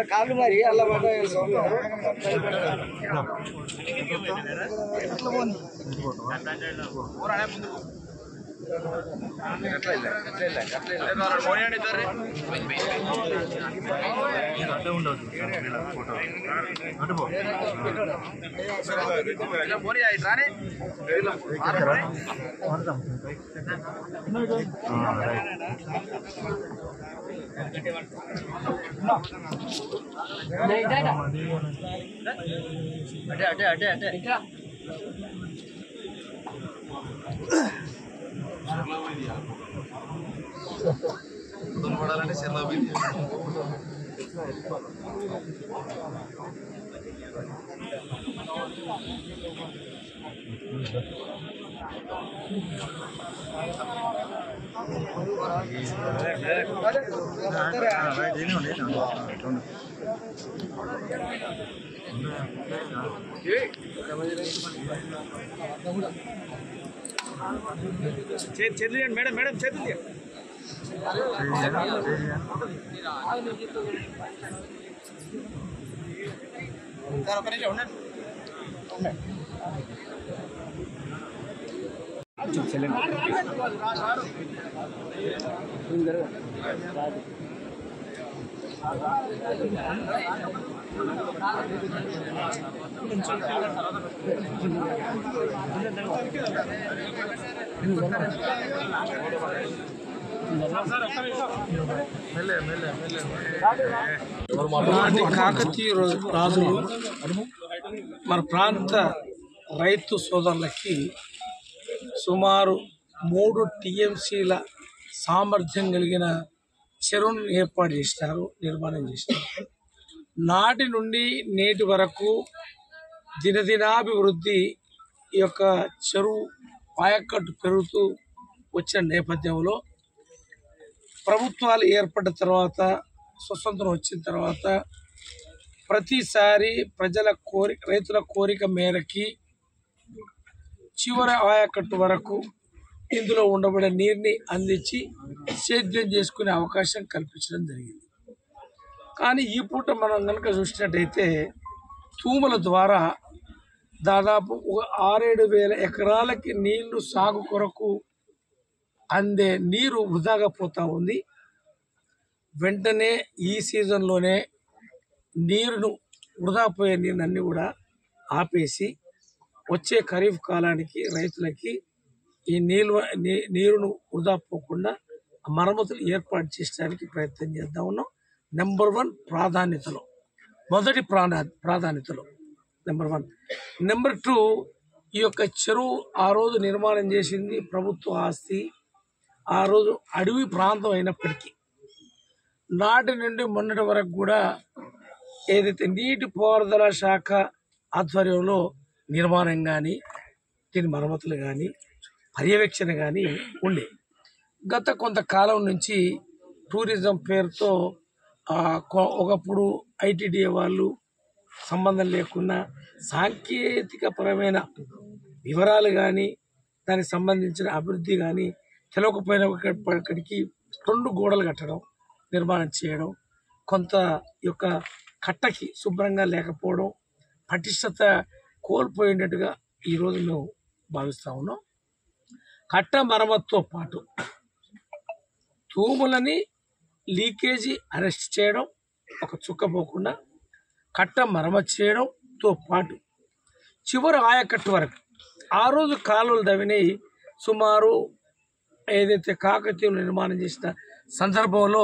కాళ్ళు మరి అలా పడాలంటే చెర్ల చేతులు మేడం మేడం చేతులు కాకతీయ రాజులు మన ప్రాంత రైతు సోదరులకి సుమారు 3 టీఎంసీల సామర్థ్యం కలిగిన చెరువును ఏర్పాటు చేసినారు, నిర్మాణం చేసినారు. నాటి నుండి నేటి వరకు దినదినాభివృద్ధి ఈ యొక్క చెరువు ఆయకట్టు పెరుగుతూ వచ్చిన నేపథ్యంలో ప్రభుత్వాలు ఏర్పడిన తర్వాత, స్వతంత్రం వచ్చిన తర్వాత ప్రతిసారి రైతుల కోరిక మేరకి చివరి ఆయకట్టు వరకు ఇందులో ఉండబడే నీరుని అందించి సేద్యం చేసుకునే అవకాశం కల్పించడం జరిగింది. కానీ ఈ పూట మనం కనుక చూసినట్టయితే తూముల ద్వారా దాదాపు 6-7 వేల ఎకరాలకి నీళ్లు సాగు కొరకు అందే నీరు వృధాగా పోతూ ఉంది. వెంటనే ఈ సీజన్లోనే నీరును వృధా పోయే నీరునన్నీ కూడా ఆపేసి వచ్చే ఖరీఫ్ కాలానికి రైతులకి ఈ నీరును వృధా పోకుండా మరమ్మతులు ఏర్పాటు చేయడానికి ప్రయత్నం చేద్దాం ఉన్నాం. నెంబర్ 1 ప్రాధాన్యతలో, మొదటి ప్రాధాన్యతలో నెంబర్ 1. నెంబర్ 2, ఈ యొక్క చెరువు ఆ రోజు నిర్మాణం చేసింది ప్రభుత్వ ఆస్తి. ఆ రోజు అడవి ప్రాంతం అయినప్పటికీ నాటి నుండి మొన్నటి వరకు కూడా ఏదైతే నీటిపారుదల శాఖ ఆధ్వర్యంలో నిర్మాణం కానీ, దీని మరమ్మతులు కానీ, పర్యవేక్షణ కానీ ఉండే. గత కొంతకాలం నుంచి టూరిజం పేరుతో ఒకప్పుడు ఐటీడీఏ వాళ్ళు సంబంధం లేకుండా సాంకేతికపరమైన వివరాలు కానీ, దానికి సంబంధించిన అభివృద్ధి కానీ తెలియకపోయినప్పటికీ 2 గోడలు కట్టడం, నిర్మాణం చేయడం, కొంత యొక్క కట్టకి శుభ్రంగా లేకపోవడం, పటిష్టత కోల్పోయినట్టుగా ఈరోజు మేము భావిస్తూ ఉన్నాం. కట్ట మరమ్మతుతో పాటు తూములని లీకేజీ అరెస్ట్ చేయడం, ఒక చుక్కపోకుండా కట్ట మరమ్మతు చేయడంతో పాటు చివరి ఆయకట్టు వరకు ఆ రోజు కాలువలు దవ్వినాయి. సుమారు ఏదైతే కాకతీయులు నిర్మాణం చేసిన సందర్భంలో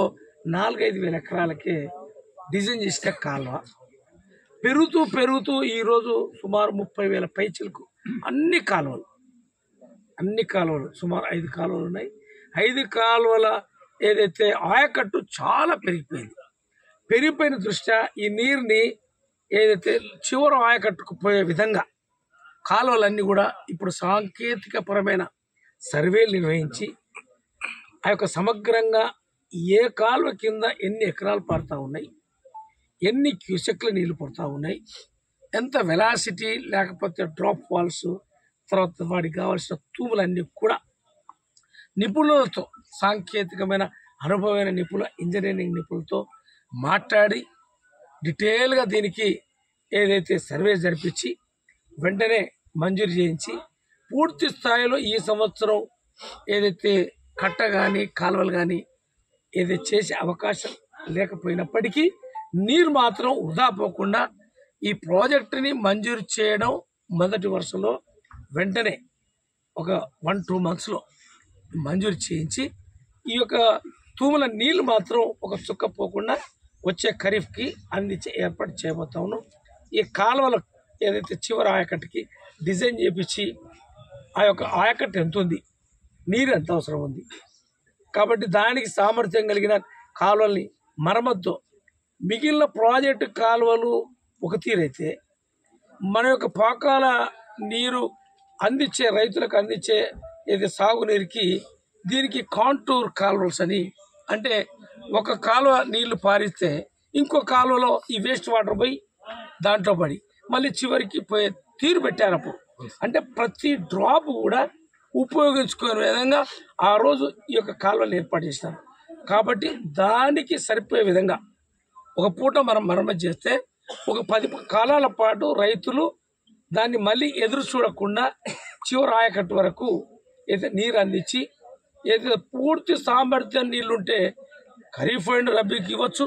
4-5 వేల ఎకరాలకే డిజైన్ చేసిన కాలువ పెరుగుతూ ఈరోజు సుమారు 30,000 పైచిలకు అన్ని కాలువలు సుమారు 5 కాలువలు ఉన్నాయి. 5 కాలువల ఏదైతే ఆయకట్టు చాలా పెరిగిపోయిన దృష్ట్యా ఈ నీరుని ఏదైతే చివరి ఆయకట్టుకు పోయే విధంగా కాలువలన్నీ కూడా ఇప్పుడు సాంకేతికపరమైన సర్వేలు నిర్వహించి ఆ యొక్క సమగ్రంగా ఏ కాలువ కింద ఎన్ని ఎకరాలు పడుతూ ఉన్నాయి, ఎన్ని క్యూసెక్ల నీళ్లు పడుతూ ఉన్నాయి, ఎంత వెలాసిటీ లేకపోతే డ్రాప్ వాల్స్, తర్వాత వాటికి కావాల్సిన తూములన్నీ కూడా నిపుణులతో, సాంకేతికమైన అనుభవమైన ఇంజనీరింగ్ నిపుణులతో మాట్లాడి డీటెయిల్గా దీనికి ఏదైతే సర్వే జరిపించి వెంటనే మంజూరు చేయించి పూర్తి స్థాయిలో ఈ సంవత్సరం ఏదైతే కట్ట కానీ కాలువలు కానీ ఏదైతే చేసే అవకాశం లేకపోయినప్పటికీ నీరు మాత్రం వృధా పోకుండా ఈ ప్రాజెక్టుని మంజూరు చేయడం మొదటి వరుసలో వెంటనే ఒక 1-2 మంత్స్లో మంజూరు చేయించి ఈ యొక్క తూముల నీళ్ళు మాత్రం ఒక చుక్క పోకుండా వచ్చే ఖరీఫ్కి అందించే ఏర్పాటు చేయబోతా ఉన్నాం. ఈ కాలువల ఏదైతే చివరి ఆయకట్టుకి డిజైన్ చేయించి ఆ యొక్క ఆయకట్టు ఎంత ఉంది, నీరు ఎంత అవసరం ఉంది కాబట్టి దానికి సామర్థ్యం కలిగిన కాలువల్ని మరమ్మతు, మిగిలిన ప్రాజెక్టు కాలువలు ఒక తీరైతే మన యొక్క పాకాల నీరు అందించే రైతులకు అందించే ఏది సాగునీరుకి దీనికి కాంటూర్ కాలువల్స్ అని, అంటే ఒక కాలువ నీళ్లు పారిస్తే ఇంకో కాలువలో ఈ వేస్ట్ వాటర్ పోయి దాంట్లో పడి మళ్ళీ చివరికి పోయే తీరు పెట్టారు. అప్పుడు అంటే ప్రతి డ్రాప్ కూడా ఉపయోగించుకునే విధంగా ఆ రోజు ఈ యొక్క కాలువలు ఏర్పాటు చేస్తారు. కాబట్టి దానికి సరిపోయే విధంగా ఒక పూట మనం మరమ్మతు చేస్తే ఒక 10 కాలాల పాటు రైతులు దాన్ని మళ్ళీ ఎదురు చూడకుండా చివరి ఆయకట్టు వరకు ఏదైతే నీరు అందించి ఏదైతే పూర్తి సామర్థ్యం నీళ్ళుంటే ఖరీఫ్ అండ్ రబీకి ఇవ్వచ్చు,